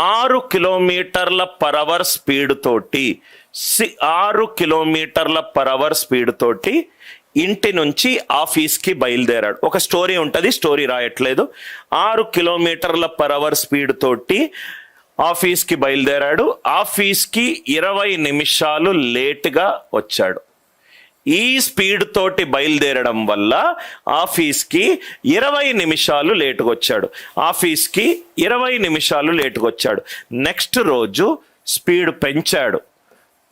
6 km/h speed తోటి 6 km/h speed తోటి ఇంటి నుంచి ఆఫీస్కి బయలుదేరాడు. ఒక స్టోరీ ఉంటుంది, స్టోరీ రాయట్లేదు. 6 km/h స్పీడ్ తోటి ఆఫీస్కి బయలుదేరాడు. ఆఫీస్కి 20 నిమిషాలు లేట్గా వచ్చాడు. ఈ స్పీడ్ తోటి బయలుదేరడం వల్ల ఆఫీస్కి 20 నిమిషాలు లేటుగా వచ్చాడు. ఆఫీస్కి 20 నిమిషాలు లేటుగా వచ్చాడు. నెక్స్ట్ రోజు స్పీడ్ పెంచాడు.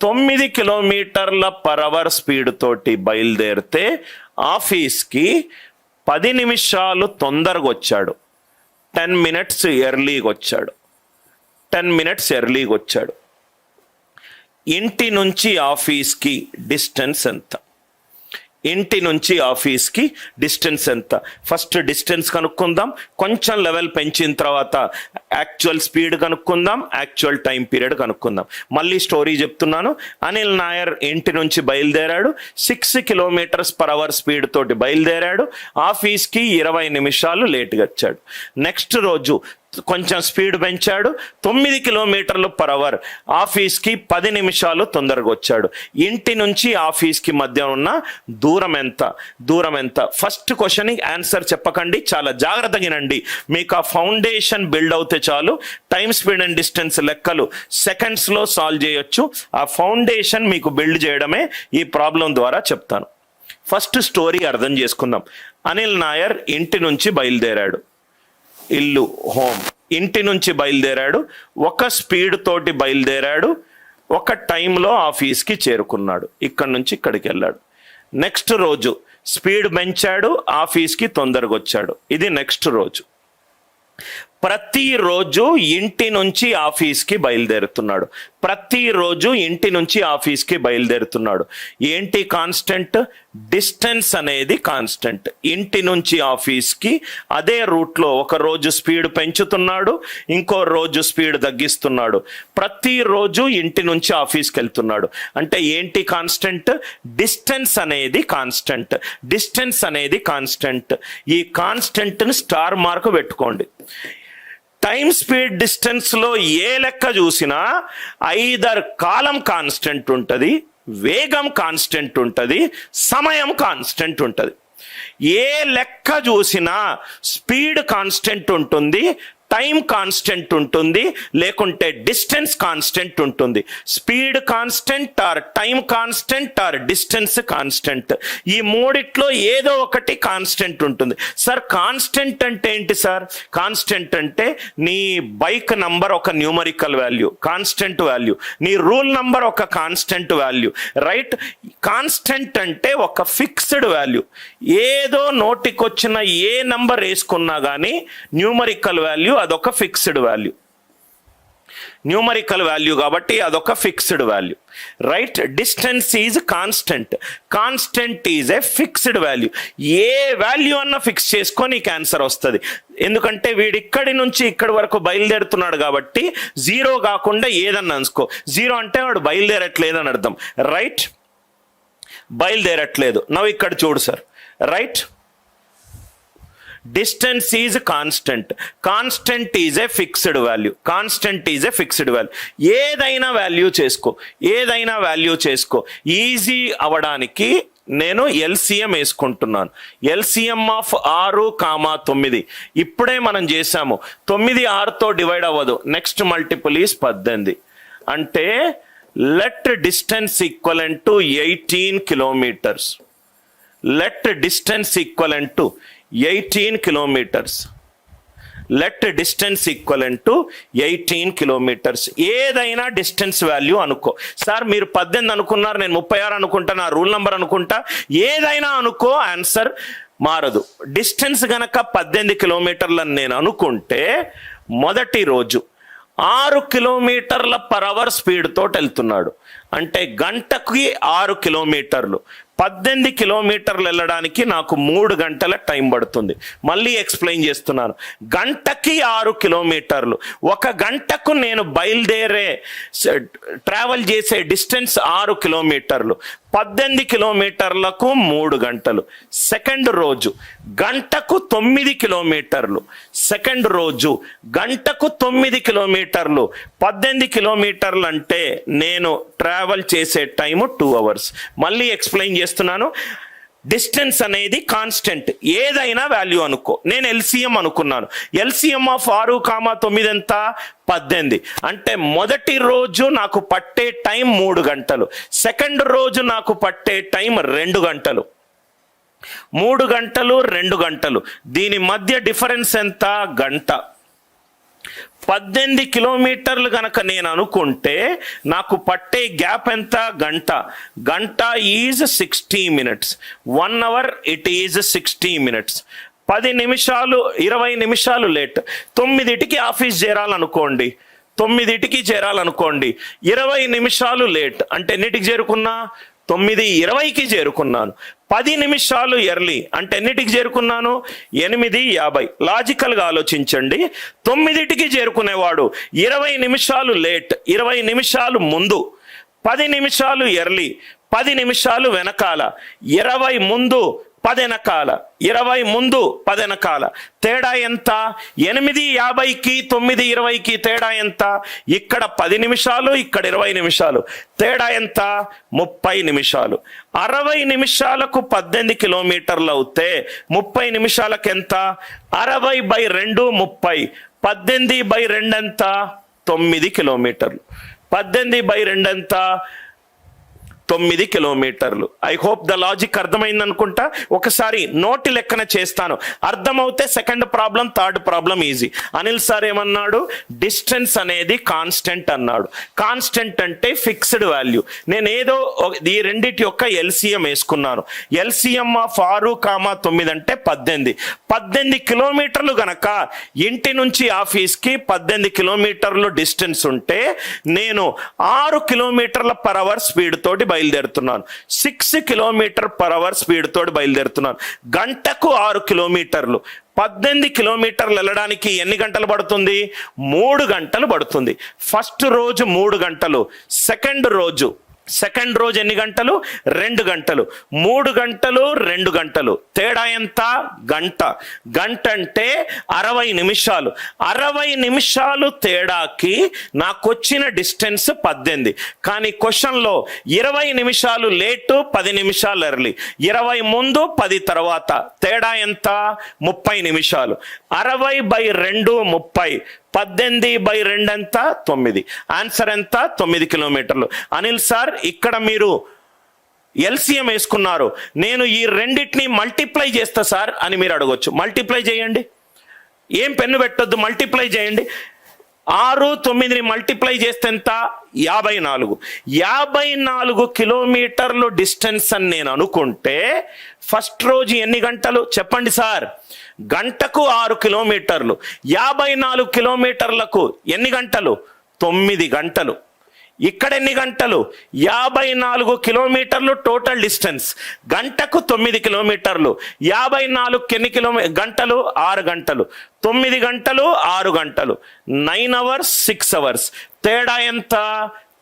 9 km/h స్పీడ్ తోటి బయలుదేరితే ఆఫీస్కి 10 నిమిషాలు తొందరగా వచ్చాడు. 10 minutes ఎర్లీగా వచ్చాడు. 10 minutes ఎర్లీగా వచ్చాడు. ఇంటి నుంచి ఆఫీస్కి డిస్టెన్స్ ఎంత? ఇంటి నుంచి ఆఫీస్కి డిస్టెన్స్ ఎంత? ఫస్ట్ డిస్టెన్స్ కనుక్కుందాం, కొంచెం లెవెల్ పెంచిన తర్వాత యాక్చువల్ స్పీడ్ కనుక్కుందాం, యాక్చువల్ టైం పీరియడ్ కనుక్కుందాం. మళ్ళీ స్టోరీ చెప్తున్నాను. అనిల్ నాయర్ ఇంటి నుంచి బయలుదేరాడు. 6 km/h స్పీడ్ తోటి బయలుదేరాడు. ఆఫీస్కి 20 నిమిషాలు లేట్గా వచ్చాడు. నెక్స్ట్ రోజు కొంచెం స్పీడ్ పెంచాడు. 9 km/h ఆఫీస్కి 10 నిమిషాలు తొందరగా వచ్చాడు. ఇంటి నుంచి ఆఫీస్కి మధ్య ఉన్న దూరం ఎంత? ఫస్ట్ క్వశ్చన్కి ఆన్సర్ చెప్పకండి, చాలా జాగ్రత్తగా వినండి. మీకు ఆ ఫౌండేషన్ బిల్డ్ అవుతే చాలు. టైం, స్పీడ్ అండ్ డిస్టెన్స్ లెక్కలు సెకండ్స్లో సాల్వ్ చేయొచ్చు. ఆ ఫౌండేషన్ మీకు బిల్డ్ చేయడమే ఈ ప్రాబ్లం ద్వారా చెప్తాను. ఫస్ట్ స్టోరీ అర్థం చేసుకుందాం. అనిల్ నాయర్ ఇంటి నుంచి బయలుదేరాడు. ఇల్లు, హోమ్, ఇంటి నుంచి బయలుదేరాడు. ఒక స్పీడ్ తోటి బయలుదేరాడు. ఒక టైంలో ఆఫీస్కి చేరుకున్నాడు. ఇక్కడ నుంచి ఇక్కడికి వెళ్ళాడు. నెక్స్ట్ రోజు స్పీడ్ పెంచాడు, ఆఫీస్కి తొందరగా వచ్చాడు. ఇది నెక్స్ట్ రోజు. ప్రతిరోజు ఇంటి నుంచి ఆఫీస్కి బయలుదేరుతున్నాడు. ప్రతిరోజు ఇంటి నుంచి ఆఫీస్కి బయలుదేరుతున్నాడు. ఏంటి కాన్స్టెంట్? డిస్టెన్స్ అనేది కాన్స్టెంట్. ఇంటి నుంచి ఆఫీస్కి అదే రూట్లో ఒక రోజు స్పీడ్ పెంచుతున్నాడు, ఇంకో రోజు స్పీడ్ తగ్గిస్తున్నాడు. ప్రతిరోజు ఇంటి నుంచి ఆఫీస్కి వెళ్తున్నాడు. అంటే ఏంటి కాన్స్టెంట్? డిస్టెన్స్ అనేది కాన్స్టెంట్. డిస్టెన్స్ అనేది కాన్స్టెంట్. ఈ కాన్స్టెంట్ని స్టార్ మార్క్ పెట్టుకోండి. టైం, స్పీడ్, డిస్టెన్స్లో ఏ లెక్క చూసినా ఐదర్ కాలం కాన్స్టెంట్ ఉంటుంది, వేగం కాన్స్టెంట్ ఉంటుంది, సమయం కాన్స్టెంట్ ఉంటుంది. ఏ లెక్క చూసినా స్పీడ్ కాన్స్టెంట్ ఉంటుంది, టైం కాన్స్టెంట్ ఉంటుంది, లేకుంటే డిస్టెన్స్ కాన్స్టెంట్ ఉంటుంది. Speed constant or time constant or distance constant. ఈ మూడిట్లో ఏదో ఒకటి కాన్స్టెంట్ ఉంటుంది. సార్ కాన్స్టెంట్ అంటే ఏంటి సార్? కాన్స్టెంట్ అంటే నీ బైక్ నంబర్ ఒక న్యూమరికల్ వాల్యూ, కాన్స్టెంట్ వాల్యూ. నీ రూల్ నంబర్ ఒక కాన్స్టెంట్ వాల్యూ, రైట్? కాన్స్టెంట్ అంటే ఒక ఫిక్స్డ్ వాల్యూ. ఏదో నోటికొచ్చిన ఏ నంబర్ వేసుకున్నా కానీ న్యూమరికల్ వాల్యూ అదొక ఫిక్స్డ్ వాల్యూ. న్యూమరికల్ వాల్యూ కాబట్టి అదొక fixed value, right? Distance is constant. Constant is a fixed value. A value అన్న ఫిక్స్ చేసుకొని నీకు ఆన్సర్ వస్తుంది. ఎందుకంటే వీడు ఇక్కడి నుంచి ఇక్కడి వరకు బయలుదేరుతున్నాడు కాబట్టి 0 కాకుండా ఏదన్నా అనుకో. 0 అంటే వాడు బయలుదేరట్లేదు అని అర్థం, రైట్? బయలుదేరట్లేదు. నవ్వు ఇక్కడ చూడు sir, right? Distance is constant. Constant is a fixed value. Constant is a fixed value. ఏదైనా వాల్యూ చేసుకో, ఏదైనా వాల్యూ చేసుకో. ఈజీ అవడానికి నేను ఎల్సిఎం వేసుకుంటున్నాను. ఎల్సిఎం ఆఫ్ 6, 9 ఇప్పుడే మనం చేసాము. 9 6తో డివైడ్ అవ్వదు. Next multiple is 18. అంటే let distance equivalent to 18 kilometers. Let distance equivalent to 18 kilometers. Let distance equivalent to 18 kilometers. ఏదైనా డిస్టెన్స్ వాల్యూ అనుకో. సార్ మీరు 18 అనుకున్నారు, నేను 36 అనుకుంటా, నా రూల్ నెంబర్ అనుకుంటా. ఏదైనా అనుకో, ఆన్సర్ మారదు. డిస్టెన్స్ గనక 18 kilometerలని నేను అనుకుంటే మొదటి రోజు 6 km/h స్పీడ్ తోటి వెళ్తున్నాడు. అంటే గంటకి 6 kilometers. 18 kilometers వెళ్ళడానికి నాకు 3 గంటల టైం పడుతుంది. మళ్ళీ ఎక్స్ప్లెయిన్ చేస్తున్నాను. గంటకి 6 kilometers. ఒక గంటకు నేను ట్రావెల్ చేసే డిస్టెన్స్ 6 kilometers. 18 కిలోమీటర్లకు 3 గంటలు. సెకండ్ రోజు గంటకు 9 కిలోమీటర్లు. సెకండ్ రోజు గంటకు 9 కిలోమీటర్లు. 18 కిలోమీటర్లు అంటే నేను ట్రావెల్ చేసే టైము 2 అవర్స్. మళ్ళీ ఎక్స్ప్లెయిన్ చేస్తున్నాను. డిస్టెన్స్ అనేది కాన్స్టెంట్, ఏదైనా వాల్యూ అనుకో. నేను ఎల్సిఎం అనుకున్నాను. ఎల్సిఎం ఆఫ్ 6,9 ఎంత? 18. అంటే మొదటి రోజు నాకు పట్టే టైం 3 గంటలు, సెకండ్ రోజు నాకు పట్టే టైం 2 గంటలు. 3 గంటలు 2 గంటలు, దీని మధ్య డిఫరెన్స్ ఎంత? గంట. 18 కిలోమీటర్లు గనక నేను అనుకుంటే నాకు పట్టే గ్యాప్ ఎంత? గంట. గంట is 60 minutes. 1 hour it is 60 minutes. 10 నిమిషాలు 20 నిమిషాలు లేట్. 9కి ఆఫీస్ చేరాలనుకోండి, 9కి చేరాలనుకోండి, 20 నిమిషాలు లేట్ అంటే ఎన్నిటికి చేరుకున్నా? 9:20కి చేరుకున్నాను. 10 నిమిషాలు ఎర్లీ అంటే ఎన్నిటికి చేరుకున్నాను? 8:50. లాజికల్గా ఆలోచించండి. 9కి చేరుకునేవాడు 20 నిమిషాలు లేట్, 20 నిమిషాలు ముందు, 10 నిమిషాలు ఎర్లీ, 10 నిమిషాలు వెనకాల, 20 ముందు 10 వెనకాల, 20 ముందు 10 వెనకాల. తేడా ఎంత? 8:50కి 9:20కి తేడా ఎంత? ఇక్కడ 10 నిమిషాలు, ఇక్కడ 20 నిమిషాలు. తేడా ఎంత? 30 నిమిషాలు. 60 నిమిషాలకు 18 కిలోమీటర్లు అవుతే 30 నిమిషాలకు ఎంత? 60/2 30. 18/2 ఎంత? 9 కిలోమీటర్లు. 18/2 ఎంత? 9 కిలోమీటర్లు. ఐ హోప్ ద లాజిక్ అర్థమైంది అనుకుంటా. ఒకసారి నోటి లెక్కన చేస్తాను, అర్థమవుతే second problem, third problem easy. Anil sir ఏమన్నాడు? డిస్టెన్స్ అనేది కాన్స్టెంట్ అన్నాడు. కాన్స్టెంట్ అంటే ఫిక్స్డ్ వాల్యూ. నేను ఏదో ఈ రెండిటి యొక్క ఎల్సిఎం వేసుకున్నాను. ఎల్సిఎం ఆఫ్ 6,9 అంటే 18. 18 కిలోమీటర్లు గనక ఇంటి నుంచి ఆఫీస్కి 18 కిలోమీటర్లు డిస్టెన్స్ ఉంటే నేను 6 km/h స్పీడ్ తోటి బయలుదేరుతున్నాను. 6 km/h స్పీడ్ తోటి బయలుదేరుతున్నాను. గంటకు 6 కిలోమీటర్లు. 18 కిలోమీటర్లు వెళ్ళడానికి ఎన్ని గంటలు పడుతుంది? 3 గంటలు పడుతుంది. ఫస్ట్ రోజు 3 గంటలు, సెకండ్ రోజు ఎన్ని గంటలు? 2 గంటలు. 3 గంటలు 2 గంటలు. తేడా ఎంత? గంట. గంట అంటే 60 నిమిషాలు. 60 నిమిషాలు తేడాకి నాకు వచ్చిన డిస్టెన్స్ 18. కానీ క్వశ్చన్లో 20 నిమిషాలు లేటు, 10 నిమిషాలు ఎర్లీ. 20 ముందు 10 తర్వాత. తేడా ఎంత? 30 నిమిషాలు. 60/2 30. 18/2 ఎంత? 9. ఆన్సర్ ఎంత? 9 కిలోమీటర్లు. అనిల్ సార్ ఇక్కడ మీరు ఎల్సిఎం వేసుకున్నారు, నేను ఈ రెండింటిని మల్టిప్లై చేస్తా సార్ అని మీరు అడగొచ్చు. మల్టిప్లై చేయండి, ఏం పెన్ను పెట్టొద్దు, మల్టిప్లై చేయండి. 6, 9ని మల్టిప్లై చేస్తే ఎంత? 54. 54 కిలోమీటర్లు డిస్టెన్స్ అని నేను అనుకుంటే ఫస్ట్ రోజు ఎన్ని గంటలు చెప్పండి సార్? గంటకు 6 కిలోమీటర్లు. 54 కిలోమీటర్లకు ఎన్ని గంటలు? 9 గంటలు. ఇక్కడ ఎన్ని గంటలు? 54 కిలోమీటర్లు టోటల్ డిస్టెన్స్. గంటకు 9 కిలోమీటర్లు. 54 ఎన్ని గంటలు? 6 గంటలు. 9 గంటలు 6 గంటలు. 9 hours 6 hours. తేడా ఎంత?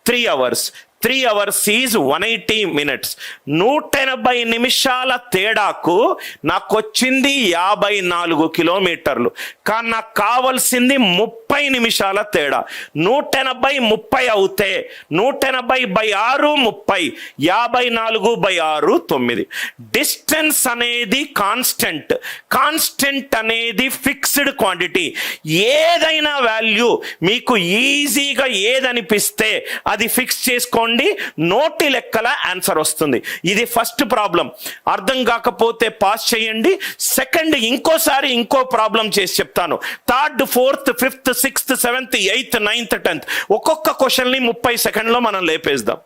3 hours. 3 hours is 180 minutes. 180 నిమిషాల తేడాకు నాకు వచ్చింది 54 కిలోమీటర్లు. కానీ నాకు కావాల్సింది 30 నిమిషాల తేడా. 180 30 అవుతే 180/6 30. 54/6 9. డిస్టెన్స్ అనేది కాన్స్టెంట్. కాన్స్టెంట్ అనేది ఫిక్స్డ్ క్వాంటిటీ. ఏదైనా వాల్యూ మీకు ఈజీగా ఏదనిపిస్తే అది ఫిక్స్ చేసుకోండి, నోటి లెక్కల ఆన్సర్ వస్తుంది. ఇది ఫస్ట్ ప్రాబ్లం. అర్థం కాకపోతే పాస్ చేయండి. సెకండ్ ఇంకోసారి ఇంకో ప్రాబ్లం చేసి చెప్తాను. Third, fourth, fifth, 6th, 7th, 8th, 9th, 10th ఒక్కొక్క క్వశ్చన్ని 30 సెకండ్లో మనం లేపేద్దాం.